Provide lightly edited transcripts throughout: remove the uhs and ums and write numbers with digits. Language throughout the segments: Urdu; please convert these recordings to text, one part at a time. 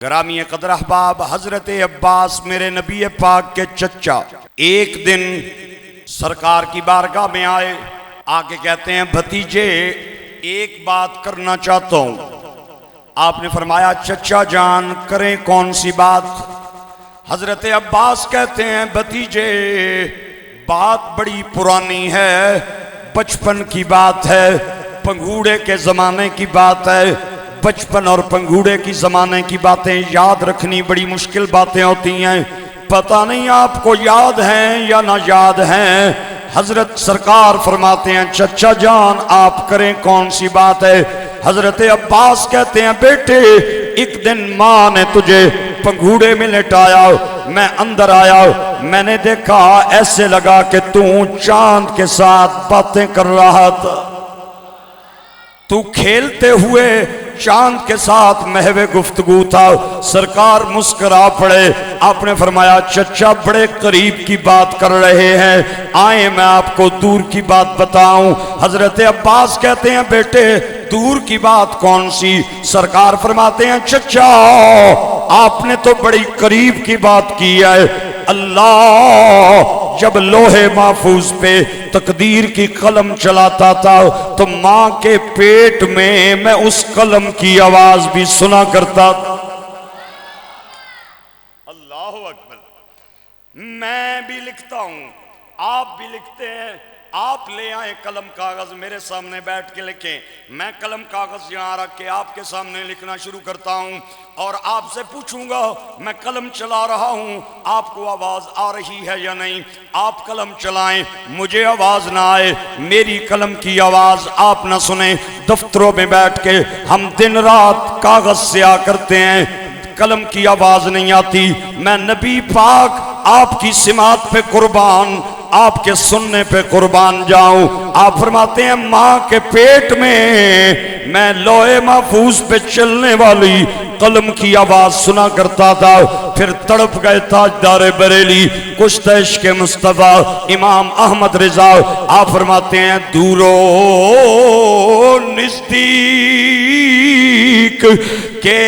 گرامی قدر احباب، حضرت عباس میرے نبی پاک کے چچا ایک دن سرکار کی بارگاہ میں آئے، آگے کہتے ہیں بھتیجے ایک بات کرنا چاہتا ہوں۔ آپ نے فرمایا چچا جان کریں کون سی بات؟ حضرت عباس کہتے ہیں بھتیجے بات بڑی پرانی ہے، بچپن کی بات ہے، پنگوڑے کے زمانے کی بات ہے۔ بچپن اور پنگوڑے کی زمانے کی باتیں یاد رکھنی بڑی مشکل باتیں ہوتی ہیں، پتہ نہیں آپ کو یاد ہیں یا نہ یاد ہیں۔ حضرت سرکار فرماتے ہیں چچا جان آپ کریں کون سی بات ہے؟ حضرت عباس کہتے ہیں بیٹے ایک دن ماں نے تجھے پنگوڑے میں لٹایا، میں اندر آیا، میں نے دیکھا ایسے لگا کہ تو چاند کے ساتھ باتیں کر رہا تھا، تو کھیلتے ہوئے چاند کے ساتھ محو گفتگو تھا۔ سرکار مسکرا پڑے، آپ نے فرمایا چچا بڑے قریب کی بات کر رہے ہیں، آئیں میں آپ کو دور کی بات بتاؤں۔ حضرت عباس کہتے ہیں بیٹے دور کی بات کون سی؟ سرکار فرماتے ہیں چچا آپ نے تو بڑی قریب کی بات کی ہے۔ اللہ جب لوہے محفوظ پہ تقدیر کی قلم چلاتا تھا تو ماں کے پیٹ میں اس قلم کی آواز بھی سنا کرتا تھا۔ اللہ اکبر۔ میں بھی لکھتا ہوں، آپ بھی لکھتے ہیں، آپ لے آئیں قلم کاغذ میرے سامنے بیٹھ کے لکھیں، میں قلم کاغذ یہاں رکھ کے آپ کے سامنے لکھنا شروع کرتا ہوں اور آپ سے پوچھوں گا میں قلم چلا رہا ہوں آپ کو آواز آ رہی ہے یا نہیں؟ آپ قلم چلائیں، مجھے آواز نہ آئے، میری قلم کی آواز آپ نہ سنیں۔ دفتروں میں بیٹھ کے ہم دن رات کاغذ سیاہ کرتے ہیں، قلم کی آواز نہیں آتی۔ میں نبی پاک آپ کی سماعت پہ قربان، آپ کے سننے پہ قربان جاؤں۔ آپ فرماتے ہیں ماں کے پیٹ میں لوہے محفوظ پہ چلنے والی قلم کی آواز سنا کرتا تھا۔ پھر تڑپ گئے تاجدار بریلی کشت عشق مصطفیٰ امام احمد رضا۔ آپ فرماتے ہیں دورو نزدیک کے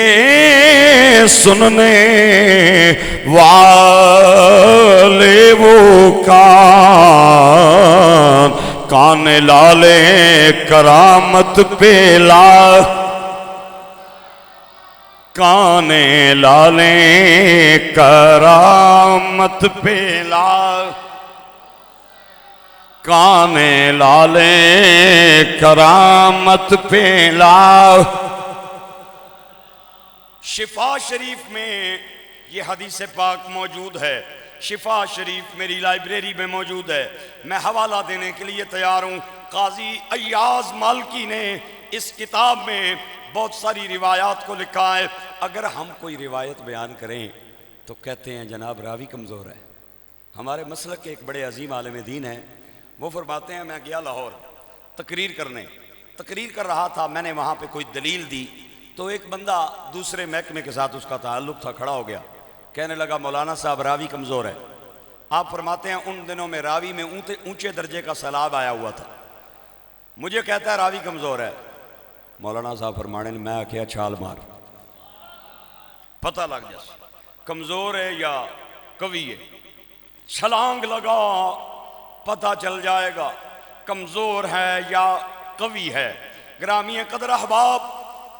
سننے والے وہ کان لالے کرامت پہ لا، کان لالے کرامت پہ لا، کان لالے کرامت پہ لا۔ شفا شریف میں یہ حدیث پاک موجود ہے، شفا شریف میری لائبریری میں موجود ہے، میں حوالہ دینے کے لیے تیار ہوں۔ قاضی ایاز مالکی نے اس کتاب میں بہت ساری روایات کو لکھا ہے۔ اگر ہم کوئی روایت بیان کریں تو کہتے ہیں جناب راوی کمزور ہے۔ ہمارے مسلک کے ایک بڑے عظیم عالم دین ہیں، وہ فرماتے ہیں میں گیا لاہور تقریر کرنے، تقریر کر رہا تھا، میں نے وہاں پہ کوئی دلیل دی تو ایک بندہ دوسرے محکمے کے ساتھ اس کا تعلق تھا، کھڑا ہو گیا، کہنے لگا مولانا صاحب راوی کمزور ہے۔ آپ فرماتے ہیں ان دنوں میں راوی میں اونچے درجے کا سیلاب آیا ہوا تھا، مجھے کہتا ہے راوی کمزور ہے۔ مولانا صاحب فرمانے نے میں آکھیا چھال مار، پتہ لگ جائے کمزور ہے یا قوی ہے، چھلانگ لگا پتہ چل جائے گا کمزور ہے یا قوی ہے۔ گرامی قدر احباب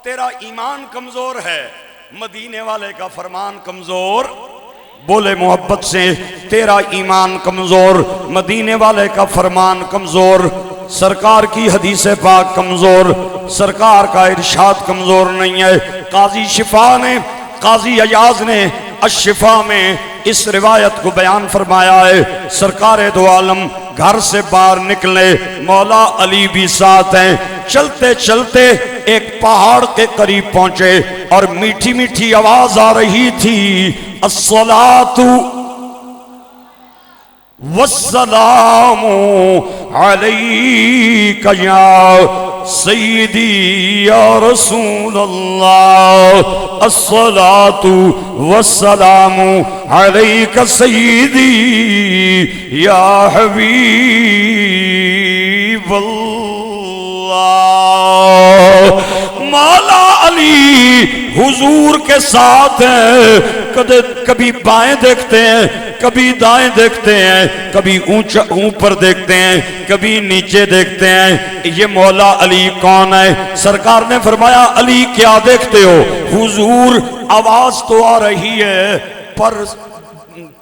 تیرا ایمان کمزور ہے، مدینے والے کا فرمان کمزور، بولے محبت سے تیرا ایمان کمزور، مدینے والے کا فرمان کمزور، سرکار کی حدیث پاک کمزور، سرکار کا ارشاد کمزور نہیں ہے۔ قاضی شفا نے، قاضی ایاز نے الشفا میں اس روایت کو بیان فرمایا ہے۔ سرکار دو عالم گھر سے باہر نکلے، مولا علی بھی ساتھ ہیں، چلتے چلتے ایک پہاڑ کے قریب پہنچے اور میٹھی میٹھی آواز آ رہی تھی الصلاۃ والسلام علیک یا سیدی یا رسول اللہ، الصلاۃ والسلام علیک سیدی یا حبیب اللہ۔ مولا علی حضور کے ساتھ ہیں، کبھی بائیں دیکھتے ہیں، کبھی دائیں دیکھتے ہیں، کبھی اوپر دیکھتے ہیں، کبھی نیچے دیکھتے ہیں۔ یہ مولا علی کون ہے؟ سرکار نے فرمایا علی کیا دیکھتے ہو؟ حضور آواز تو آ رہی ہے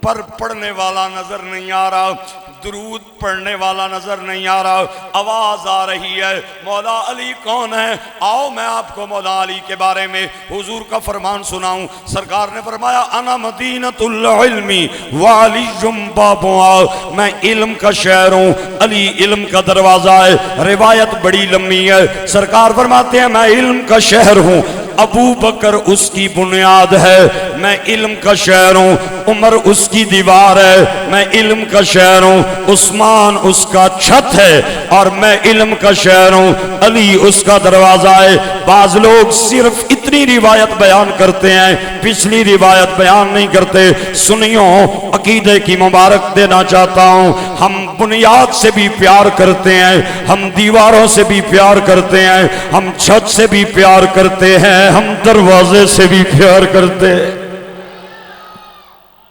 پر پڑھنے والا نظر نہیں آ رہا، درود پڑھنے والا نظر نہیں آ رہا، آواز آ رہی ہے۔ مولا علی کون ہے؟ آؤ میں آپ کو مولا علی کے بارے میں حضور کا فرمان سناؤں۔ سرکار نے فرمایا انا مدینۃ العلم وعلی بابها، میں علم کا شہر ہوں، علی علم کا دروازہ ہے۔ روایت بڑی لمبی ہے، سرکار فرماتے ہیں میں علم کا شہر ہوں، ابو بکر اس کی بنیاد ہے، میں علم کا شہر ہوں، عمر اس کی دیوار ہے، میں علم کا شہر ہوں، عثمان اس کا چھت ہے، اور میں علم کا شہر ہوں، علی اس کا دروازہ ہے۔ بعض لوگ صرف اتنی روایت بیان کرتے ہیں، پچھلی روایت بیان نہیں کرتے۔ سنیوں، عقیدے کی مبارک دینا چاہتا ہوں، ہم بنیاد سے بھی پیار کرتے ہیں، ہم دیواروں سے بھی پیار کرتے ہیں، ہم چھت سے بھی پیار کرتے ہیں، ہم دروازے سے بھی پیار کرتے ہیں۔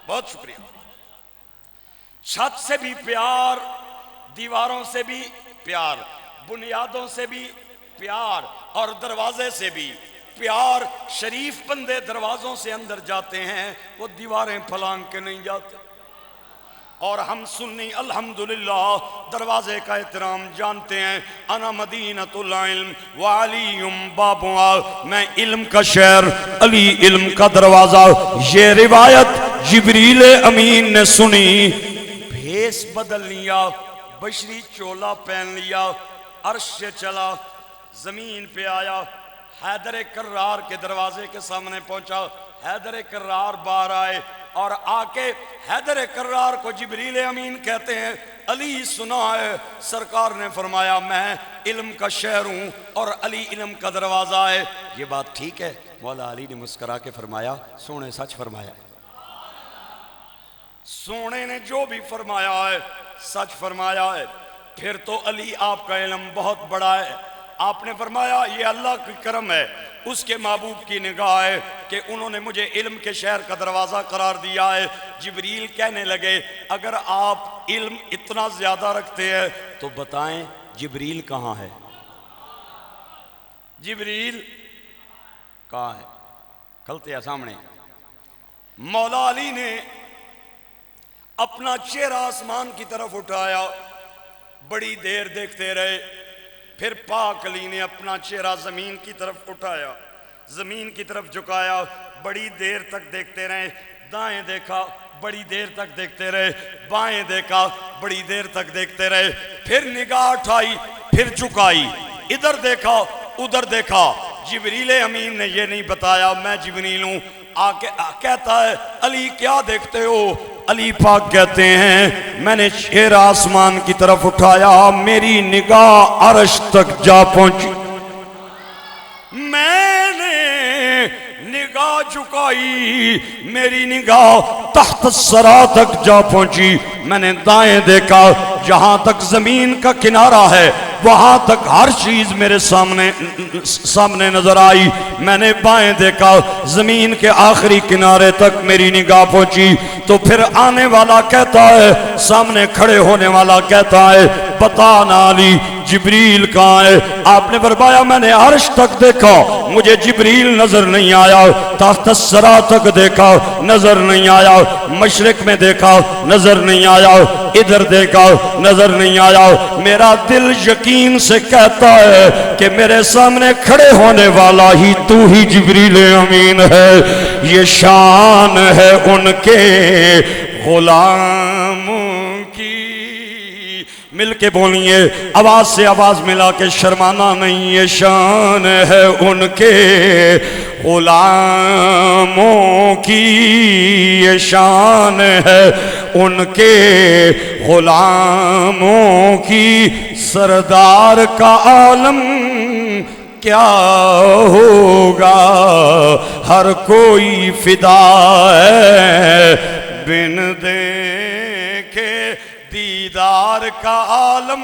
بہت شکریہ۔ چھت سے بھی پیار، دیواروں سے بھی پیار، بنیادوں سے بھی پیار، اور دروازے سے بھی پیار۔ شریف بندے دروازوں سے اندر جاتے ہیں، وہ دیواریں پھلانگ کے نہیں جاتے۔ اور ہم سنی الحمدللہ دروازے کا احترام جانتے ہیں۔ انا مدینۃ العلم وعلی بابها، میں علم کا شہر، علی علم کا دروازہ۔ یہ روایت جبریل امین نے سنی، بھیس بدل لیا، بشری چولا پہن لیا، عرش سے چلا، زمین پہ آیا، حیدر کرار کے دروازے کے سامنے پہنچا۔ حیدر کرار باہر آئے اور آ کے حیدر کرار کو جبریل امین کہتے ہیں علی سنا ہے؟ سرکار نے فرمایا میں علم کا شہر ہوں اور علی علم کا دروازہ ہے۔ یہ بات ٹھیک ہے؟ مولا علی نے مسکرا کے فرمایا سونے سچ فرمایا، سونے نے جو بھی فرمایا ہے سچ فرمایا ہے۔ پھر تو علی آپ کا علم بہت بڑا ہے۔ آپ نے فرمایا یہ اللہ کی کرم ہے، اس کے محبوب کی نگاہ ہے کہ انہوں نے مجھے علم کے شہر کا دروازہ قرار دیا ہے۔ جبریل کہنے لگے اگر آپ علم اتنا زیادہ رکھتے ہیں تو بتائیں جبریل کہاں ہے؟ جبریل کہاں ہے؟ کھلتے ہیں سامنے۔ مولا علی نے اپنا چہرہ آسمان کی طرف اٹھایا، بڑی دیر دیکھتے رہے۔ پھر پاک علی نے اپنا چہرہ زمین کی طرف اٹھایا، زمین کی طرف جھکایا، بڑی دیر تک دیکھتے رہے۔ دائیں دیکھا، بڑی دیر تک دیکھتے رہے، بائیں دیکھا، بڑی دیر تک دیکھتے رہے۔ پھر نگاہ اٹھائی، پھر جھکائی، ادھر دیکھا، ادھر دیکھا۔ جبریل امین نے یہ نہیں بتایا میں جبریل ہوں، کہتا ہے علی کیا دیکھتے ہو؟ علی پاک کہتے ہیں میں نے چہرہ آسمان کی طرف اٹھایا، میری نگاہ عرش تک جا پہنچی، میں نے نگاہ جھکائی، میری نگاہ تحت الثری تک جا پہنچی۔ میں نے دائیں دیکھا، جہاں تک زمین کا کنارہ ہے وہاں تک ہر چیز میرے سامنے نظر آئی۔ میں نے بائیں دیکھا، زمین کے آخری کنارے تک میری نگاہ پہنچی۔ تو پھر آنے والا کہتا ہے، سامنے کھڑے ہونے والا کہتا ہے بتا نا علی جبریل کہاں ہے؟ آپ نے فرمایا میں نے عرش تک دیکھا، مجھے جبریل نظر نہیں آیا، تحت الثری تک دیکھا نظر نہیں آیا، مشرق میں دیکھا نظر نہیں آیا، ادھر دیکھا نظر نہیں آیا۔ میرا دل یقین سے کہتا ہے کہ میرے سامنے کھڑے ہونے والا ہی تو ہی جبریل امین ہے۔ یہ شان ہے ان کے غلاموں کی۔ مل کے بولیے، آواز سے آواز ملا کے، شرمانا نہیں، یہ شان ہے ان کے غلاموں کی، یہ شان ہے ان کے غلاموں کی۔ سردار کا عالم کیا ہوگا، ہر کوئی فدا ہے بن دیکھے دیدار کا عالم